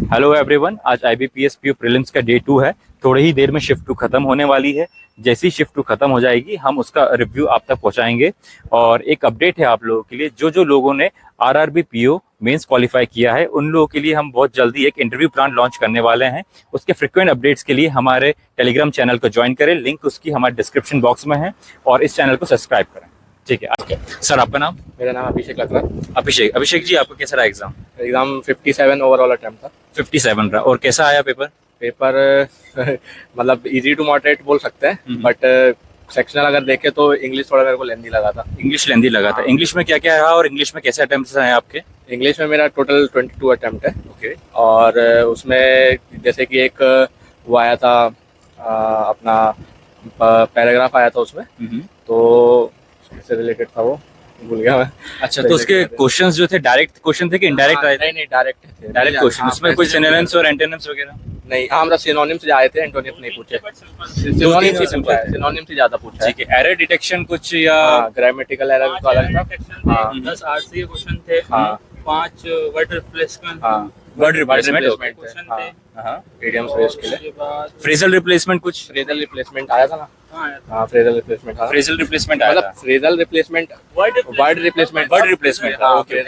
Hello everyone, आज IBPS PO prelims का day 2 है। थोड़ी ही देर में शिफ्ट 2 खत्म होने वाली है। जैसे ही शिफ्ट 2 खत्म हो जाएगी हम उसका रिव्यू आप तक पहुंचाएंगे। और एक अपडेट है आप लोगों के लिए, जो लोगों ने RRB PO मेंस क्वालिफाई किया है उन लोगों के लिए हम बहुत जल्दी एक इंटरव्यू प्लान लॉन्च करने वाले हैं। उसके फ्रिक्वेंट अपडेट्स के लिए हमारे टेलीग्राम चैनल को ज्वाइन करें, लिंक उसकी हमारे डिस्क्रिप्शन बॉक्स में है, और इस चैनल को सब्सक्राइब करें। ठीक है सर, आपका नाम? मेरा नाम अभिषेक लग रहा है। अभिषेक जी, आपका कैसा रहा एग्जाम? एग्जाम 57 ओवरऑल अटेम्प्ट था। 57 रहा। और कैसा आया पेपर? मतलब इजी टू मॉडरेट बोल सकते हैं, बट सेक्शनल अगर देखें तो इंग्लिश थोड़ा मेरे को लेंदी लगा था। इंग्लिश लेंदी लगा था। इंग्लिश में क्या क्या रहा और इंग्लिश में कैसे अटेम्प्ट्स हैं आपके? इंग्लिश में मेरा टोटल 22 अटेम्प्ट है। ओके। और उसमें जैसे कि एक वो आया था, अपना पैराग्राफ आया था उसमें, तो किससे रिलेटेड था वो भूल गया मैं। अच्छा, तो उसके क्वेश्चंस जो थे डायरेक्ट क्वेश्चन थे कि इनडायरेक्ट आए थे? नहीं, डायरेक्ट थे। Direct question. उसमें कोई सिनोनिम्स और एंटोनिम्स वगैरह? नहीं, हाँ, मतलब सिनोनिम्स आए थे, एंटोनिम्स नहीं पूछे। सिनोनिम्स ही ज्यादा पूछा है। ठीक है। एरर डिटेक्शन कुछ या ग्रामेटिकल एरर तो अलग था। 10 RCA क्वेश्चन थे, 5 word replacement, word replacement question थे, इडियम्स फ्रेज के लिए। उसके बाद फ्रेजल रिप्लेसमेंट कुछ? फ्रेजल रिप्लेसमेंट आया था ना? हाँ, फ्रेजल रिप्लेसमेंट। फ्रेजल रिप्लेसमेंट आया मतलब था। Phrasal replacement, word replacement. हाँ, ओके,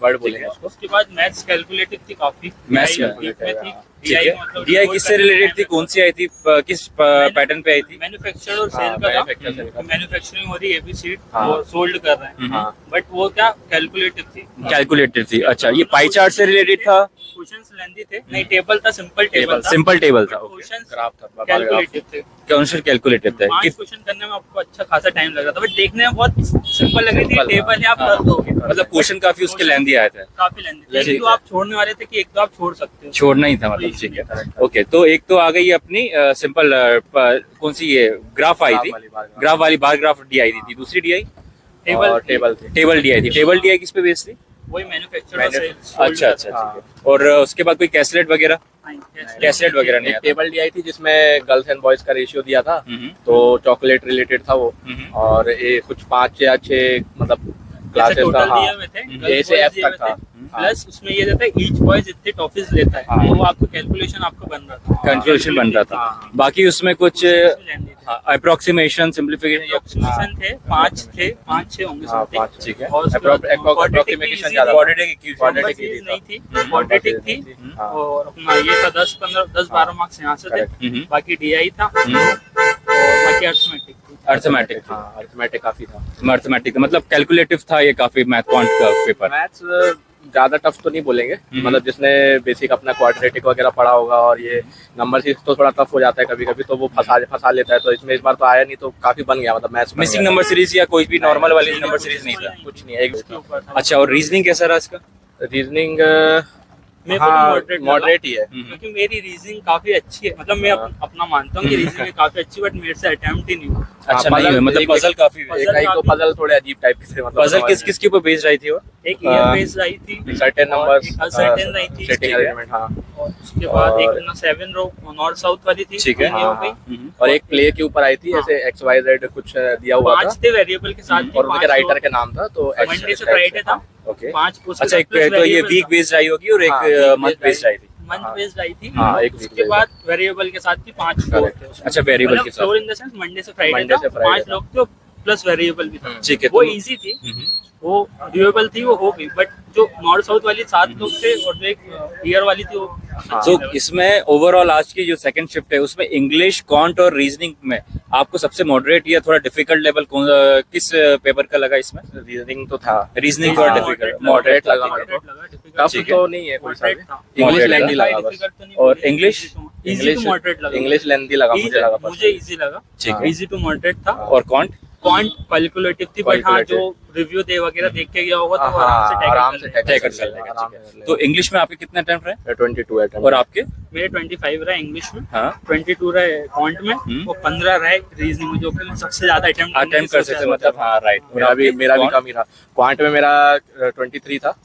वर्ड बोलेंगे उसको। उसके बाद मैथ्स कैलकुलेटिव थी काफी। मैथ्स DI calculative, में थी। ठीक है। मतलब DI किससे रिलेटेड थी? कौन सी आई थी? किस पैटर्न पे आई थी? मैन्युफैक्चर और सेल का था। मैन्युफैक्चरिंग हो रही है, ABC वो सोल्ड कर रहे हैं, बट वो क्या कैलकुलेटिव थी। कैलकुलेटेड थी। अच्छा, ये पाई चार्ट से रिलेटेड था? क्वेश्चंस लेंदी थे। नहीं, टेबल था, सिंपल टेबल था। सिंपल टेबल था। क्वेश्चंस ग्राफ था, कैलकुलेटिव थे। कौन कैलकुलेटेड थे? 5 क्वेश्चन करने में आपको अच्छा खासा टाइम लग रहा था, बट देखने में बहुत सिंपल लग रही थी। टेबल है, आप कर दोगे। मतलब क्वेश्चन काफी उसके लेंदी आए थे। काफी लेंदी। एक दो आप छोड़ने वाले थे कि एक दो आप छोड़ सकते हो। छोड़ना ही था मतलब। ठीक है। ओके, तो एक तो आ गई अपनी सिंपल कौन सी ये ग्राफ आई थी? ग्राफ वाली बार ग्राफ DI थी। दूसरी DI टेबल थी। टेबल DI थी। टेबल DI किस पे बेस्ड थी? वही मैन्युफैक्चर। अच्छा, ठीक है। और उसके बाद कोई कैसलेट वगैरह? कैसलेट वगैरह नहीं? टेबल डी आई थी जिसमें गर्ल्स एंड बॉयज का रेशियो दिया था, तो चॉकलेट रिलेटेड था वो। और ये कुछ 5 या 6 मतलब क्लासेस था। A से F तक था। प्लस उसमें ये रहता है ईच बॉयज इतने टॉफीज लेता है, तो वो आपको कैलकुलेशन आपको बन रहा था। कैलकुलेशन बन रहा था। बाकी उसमें कुछ अप्रोक्सीमेशन, सिंप्लीफिकेशन थे। 5 6 होंगे समथिंग। ठीक है। और अप्रोक्सीमेशन ज्यादा। क्वाड्रेटिक नहीं थी, क्वाड्रेटिक थी। और अपना ये था 10-12 मार्क्स यहाँ से थे। बाकी DI था और बाकी अर्थमेटिक थी। अर्थमेटिक काफी था। मैथमेटिक मतलब कैलकुलेटिव था ये काफी। मैथ क्वांट का पेपर। मैथ्स ज्यादा टफ तो नहीं बोलेंगे, मतलब जिसने बेसिक अपना क्वाड्रेटिक वगैरह पढ़ा होगा और ये नंबर सिस्टम तो थोड़ा टफ हो जाता है कभी कभी, तो वो फंसा लेता है। तो इसमें इस बार तो आया नहीं, तो काफी बन गया। मतलब मैथ्स मिसिंग नंबर सीरीज या कोई भी नॉर्मल वाली नंबर सीरीज नहीं था? कुछ नहीं है। अच्छा, और रीजनिंग कैसा रहा इसका? रीजनिंग मॉडरेट ही है, क्योंकि मेरी रीजनिंग काफी अच्छी है। मतलब मैं अपना मानता हूँ कि रीजनिंग काफी अच्छी, बट मेरे से अटेम्प्ट ही नहीं हुआ। अच्छा, नहीं हुआ मतलब पजल काफी हुए। एक तो पजल थोड़े अजीब टाइप के थे। मतलब पजल किस के ऊपर बेस्ड आई थी वो? एक ईयर बेस्ड आई थी, सर्टेन नंबर्स, सर्टेन आई थी, सेटिंग अरेंजमेंट। हाँ, और उसके बाद एक ना 7 रो नॉर्थ साउथ वाली थी। ठीक है। हो गई। और एक प्ले के ऊपर आई थी, ऐसे XYZ कुछ दिया हुआ था। 5 थे वेरिएबल के साथ, और उनके राइटर के नाम था, तो मंडे से फ्राइडे था। ओके। 5। अच्छा, एक तो ये वीक बेस्ड आई होगी और एक मंथ बेस्ड आई थी। मंथ बेस्ड आई थी। हाँ, एक उसके बाद वेरिएबल के साथ भी 5 फ्लोर थे उसमें। अच्छा, वेरिएबल के साथ। Floor in the sense Monday से फ्राइडे था, 5 लोग थे प्लस वेरिएबल भी था। ठीक है। वो इजी थी, वो ड्यूएबल थी, वो हो गई। बट जो नॉर्थ साउथ वाली 7 लोग थे और जो एक ईयर वाली थी वो। तो इसमें ओवरऑल आज की जो सेकंड शिफ्ट है उसमें इंग्लिश, क्वांट और रीजनिंग में आपको सबसे मॉडरेट या थोड़ा डिफिकल्ट लेवल किस पेपर का लगा इसमें? रीजनिंग तो था। रीजनिंग थोड़ा डिफिकल्ट, मॉडरेट लगा मेरे को। टफ ठीक है। तो नहीं है कोई सा भी। Moderate इंग्लिश लगा। लेंदी लगा बस। और इंग्लिश? इजी टू मॉडरेट लगा। इंग्लिश लेंदी लगा मुझे लगा। मुझे इजी लगा। ठीक है। इजी टू मॉडरेट था। और क्वांट? क्वांट कैलकुलेटिव थी, बट हाँ जो रिव्यू दे वगैरह देख के गया होगा तो वो आराम से टैकल कर लेगा। तो इंग्लिश में आपके कितने अटेम्प्ट रहे? 22 अटेम्प्ट। और आपके? मेरे 25 रहा इंग्लिश में। हाँ। 22 रहे क्वांट में और 15 रहे रीजनिंग में, जो कि मैं सबसे ज्यादा अटेम्प्ट कर सकते मतलब। हाँ, राइट। मेरा भी कम ही था। क्वांट में मेरा 23 था,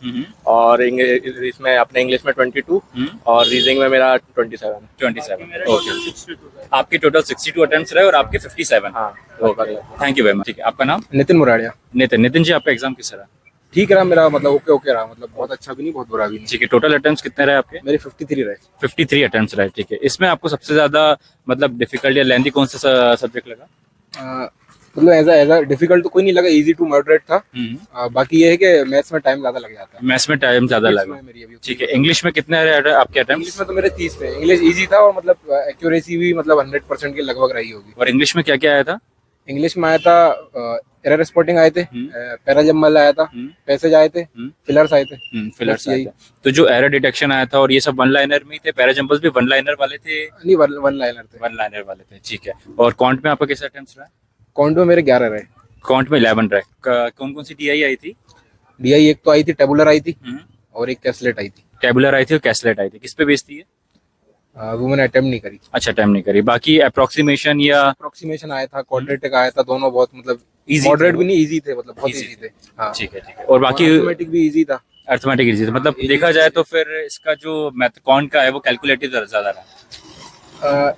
और इसमें अपने इंग्लिश में 22, और रीजनिंग में मेरा 27। ओके। आपके टोटल 62 अटेम्प्ट्स रहे और आपके 57। हाँ। Thank you very much. ठीक है, आपका नाम? नितिन मुराड़िया। नितिन जी, आपका एग्जाम किस रहा? ठीक रहा मेरा, मतलब ओके ओके रहा, मतलब बहुत अच्छा भी नहीं बहुत बुरा भी नहीं। ठीक है, टोटल अटेम्प्ट्स कितने रहे आपके? मेरे 53 रहे। 53 अटेम्प्ट्स रहे। ठीक है, इसमें आपको सबसे ज्यादा मतलब डिफिकल्ट या लेंथी कौन सा सब्जेक्ट लगा? मतलब एज डिफिकल्ट तो कोई नहीं लगा, इजी टू मॉडरेट था। बाकी ये है कि मैथ्स में टाइम ज्यादा लग जाता है। मैथ्स में टाइम ज्यादा लगा। ठीक है, इंग्लिश में कितने रहे आपके अटेम्प्ट्स? इंग्लिश में तो मेरे 30 थे। इंग्लिश इजी था और मतलब एक्यूरेसी भी मतलब 100% के लगभग रही होगी। और इंग्लिश में क्या क्या आया था? इंग्लिश में आया था एरर स्पॉटिंग आए थे, पैराजम्बल आया था, पैसेज आए थे, फिलर्स आए थे। फिलर्स आए थे। तो जो एरर डिटेक्शन आया था और ये सब वन लाइनर में थे, पैराजम्बल्स भी वन लाइनर वाले थे? नहीं, वन लाइनर थे। वन लाइनर वाले थे। ठीक है, और क्वांट में आपका कैसे अटेम्प्ट्स रहा? क्वांट में मेरे 11 रहे। क्वांट में 11 रहे। कौन कौन सी डीआई आई थी? डीआई एक तो आई थी, टेबुलर आई थी और एक कैसलेट आई थी। टेबुलर आई थी और कैसलेट आई थी। किस पे बेस्ड थी ये? वो मैंने अटेम्प्ट नहीं करी। अच्छा, अटेम्प्ट नहीं करी। बाकी अप्रोक्सीमेशन या अप्रोक्सीमेशन आया था, क्वाड्रेटिक आया था, दोनों बहुत मतलब Easy मॉडरेट थे भी नहीं, इजी थे, मतलब बहुत Easy इजी थे। हाँ ठीक है, ठीक है। और बाकी अर्थमेटिक भी इजी था। अर्थमेटिक इजी था। मतलब देखा जाए तो फिर इसका जो मैथ क्वांट का है वो कैलकुलेटिव ज्यादा रहा।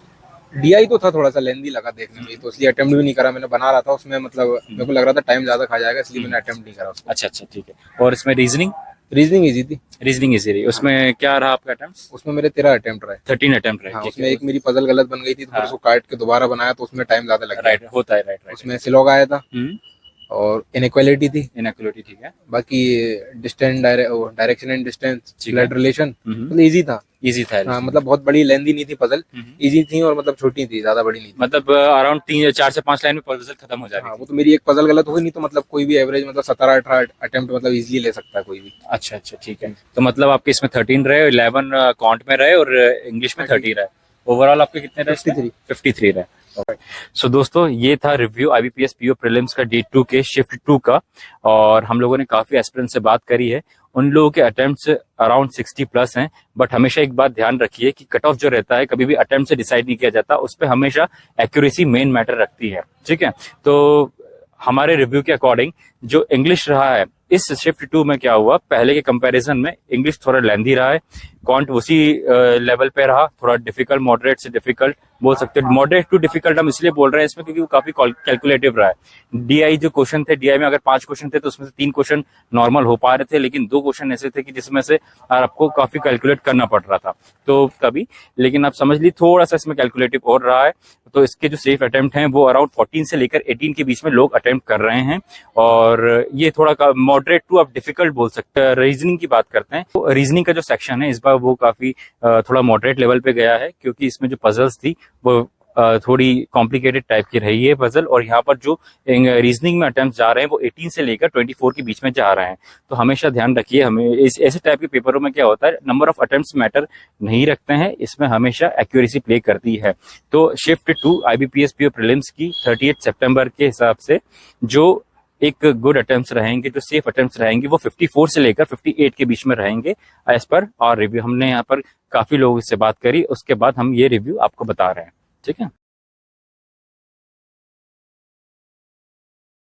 डीआई तो था, थोड़ा सा लेंदी लगा देखने में, तो इसलिए अटेम्प्ट भी नहीं करा। मैंने बना रहा था उसमें, मतलब मेरे को लग रहा था टाइम ज्यादा खा जाएगा, इसलिए मैंने अटेम्प्ट नहीं करा उसको। अच्छा अच्छा, ठीक है। और इसमें रीजनिंग? रीजनिंग इजी थी। रीजनिंग इजी रही। उसमें क्या रहा आपका अटेम्प्ट्स? उसमें मेरे 13 अटेम्प्ट रहे। 13 अटेम्प्ट रहे। हाँ, ठीक उसमें है। एक मेरी पजल गलत बन गई थी, तो फिर उसको काट के दोबारा बनाया, तो उसमें टाइम ज्यादा लगा। राइट, होता है। Right right. उसमें सिलॉग आया था और इनइक्वालिटी थी। इनइक्वालिटी, ठीक है। बाकी distance, direction and distance, blood relation, मतलब इजी था। इजी था। हाँ, मतलब बहुत बड़ी लेंदी नहीं थी पजल, इजी थी और मतलब छोटी थी, ज्यादा बड़ी नहीं थी। मतलब अराउंड 4 से 5 लाइन में पजल खत्म हो जाएगी। हाँ, वो तो मेरी एक पजल गलत हुई, नहीं तो मतलब कोई भी एवरेज मतलब 17-18 अटेम्प्ट मतलब इजीली ले सकता है कोई भी। अच्छा अच्छा, ठीक है। तो मतलब आपके इसमें 13 रहे, 11 क्वांट में रहे और इंग्लिश में 30 रहे। ओवरऑल आपके कितने रहे? 53 रहे। सो दोस्तों, ये था रिव्यू IBPS PO प्रीलिम्स का डे 2 के शिफ्ट 2 का। और हम लोगों ने काफी एस्पिरेंट से बात करी है। उन लोगों के अटेम्प्ट्स अराउंड 60+ हैं। बट हमेशा एक बात ध्यान रखिए कि कट ऑफ जो रहता है कभी भी अटेम्प्ट से डिसाइड नहीं किया जाता, उस पर हमेशा एक्यूरेसी मेन मैटर रखती है। ठीक है, तो हमारे रिव्यू के अकॉर्डिंग जो इंग्लिश रहा है इस शिफ्ट 2 में क्या हुआ, पहले के कंपैरिजन में इंग्लिश थोड़ा लेंदी रहा है, क्वांट उसी लेवल पे रहा, थोड़ा डिफिकल्ट, मॉडरेट से डिफिकल्ट बोल सकते हैं। मॉडरेट टू डिफिकल्ट हम इसलिए बोल रहे हैं इसमें क्योंकि वो काफी कैलकुलेटिव रहा है। डीआई जो क्वेश्चन थे, डीआई में अगर 5 क्वेश्चन थे तो उसमें से 3 क्वेश्चन नॉर्मल हो पा रहे थे, लेकिन 2 क्वेश्चन ऐसे थे कि जिसमें से आपको काफी कैलकुलेट करना पड़ रहा था। तो तभी, लेकिन आप समझ ली थोड़ा सा इसमें कैलकुलेटिव और रहा है। तो इसके जो सेफ अटेम्प्ट हैं वो अराउंड 14 से लेकर 18 के बीच में लोग अटेम्प्ट कर रहे हैं। और ये थोड़ा मॉडरेट टू आप डिफिकल्ट बोल सकते हैं। रीजनिंग की बात करते हैं तो रीजनिंग का जो सेक्शन है इस बार वो काफी थोड़ा मॉडरेट लेवल पे गया है, क्योंकि इसमें जो पजल्स थी वो थोड़ी कॉम्प्लिकेटेड टाइप की रही है पजल। और यहाँ पर जो रीजनिंग में अटेम्प्ट जा रहे हैं वो 18 से लेकर 24 के बीच में जा रहे हैं। तो हमेशा ध्यान रखिए, हमें ऐसे टाइप के पेपरों में क्या होता है, नंबर ऑफ अटेम्प्ट्स मैटर नहीं रखते हैं, इसमें हमेशा एक्यूरेसी प्ले करती है। तो शिफ्ट 2 IBPS PO प्रीलिम्स की 38 सितंबर के हिसाब से जो एक गुड अटेम्प्ट्स रहेंगे, जो सेफ अटेम्प्ट्स रहेंगे, वो 54 से लेकर 58 के बीच में रहेंगे एज पर और रिव्यू। हमने यहाँ पर काफी लोगों से बात करी, उसके बाद हम ये रिव्यू आपको बता रहे हैं। ठीक है।